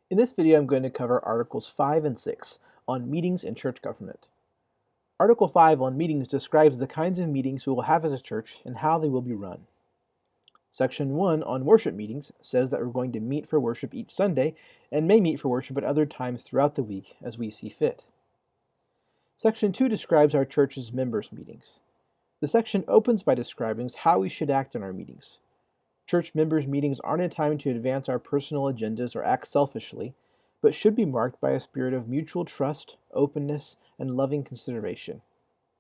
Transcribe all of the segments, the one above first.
In this video, I'm going to cover Articles 5 and 6 on meetings and church government. Article 5 on meetings describes the kinds of meetings we will have as a church and how they will be run. Section 1 on worship meetings says that we're going to meet for worship each Sunday and may meet for worship at other times throughout the week as we see fit. Section 2 describes our church's members' meetings. The section opens by describing how we should act in our meetings. Church members' meetings aren't a time to advance our personal agendas or act selfishly, but should be marked by a spirit of mutual trust, openness, and loving consideration.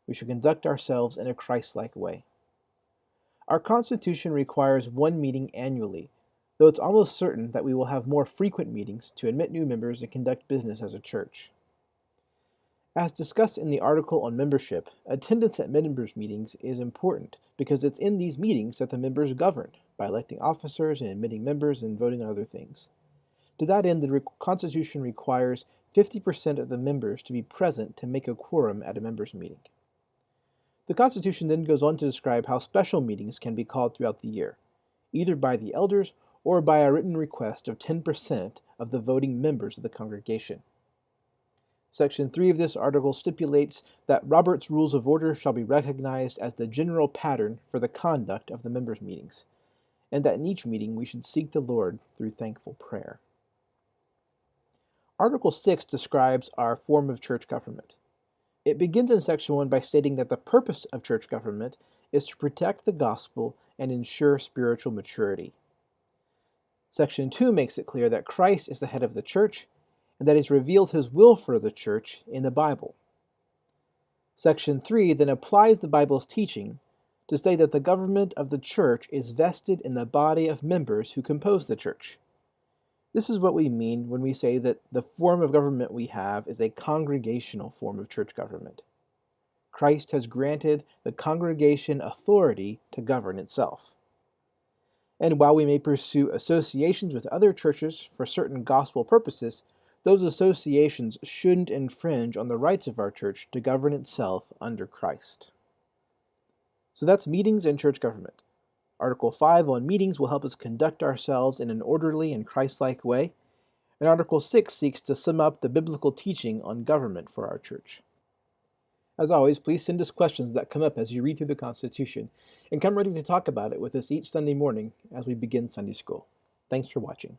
We should conduct ourselves in a Christ-like way. Our Constitution requires one meeting annually, though it's almost certain that we will have more frequent meetings to admit new members and conduct business as a church. As discussed in the article on membership, attendance at members' meetings is important because it's in these meetings that the members govern by electing officers and admitting members and voting on other things. To that end, the Constitution requires 50% of the members to be present to make a quorum at a members' meeting. The Constitution then goes on to describe how special meetings can be called throughout the year, either by the elders or by a written request of 10% of the voting members of the congregation. Section 3 of this article stipulates that Robert's Rules of Order shall be recognized as the general pattern for the conduct of the members' meetings, and that in each meeting we should seek the Lord through thankful prayer. Article 6 describes our form of church government. It begins in Section 1 by stating that the purpose of church government is to protect the gospel and ensure spiritual maturity. Section 2 makes it clear that Christ is the head of the church, and that he's revealed his will for the church in the Bible. Section 3 then applies the Bible's teaching to say that the government of the church is vested in the body of members who compose the church. This is what we mean when we say that the form of government we have is a congregational form of church government. Christ has granted the congregation authority to govern itself. And while we may pursue associations with other churches for certain gospel purposes, those associations shouldn't infringe on the rights of our church to govern itself under Christ. So that's meetings and church government. Article 5 on meetings will help us conduct ourselves in an orderly and Christ-like way, and Article 6 seeks to sum up the biblical teaching on government for our church. As always, please send us questions that come up as you read through the Constitution, and come ready to talk about it with us each Sunday morning as we begin Sunday school. Thanks for watching.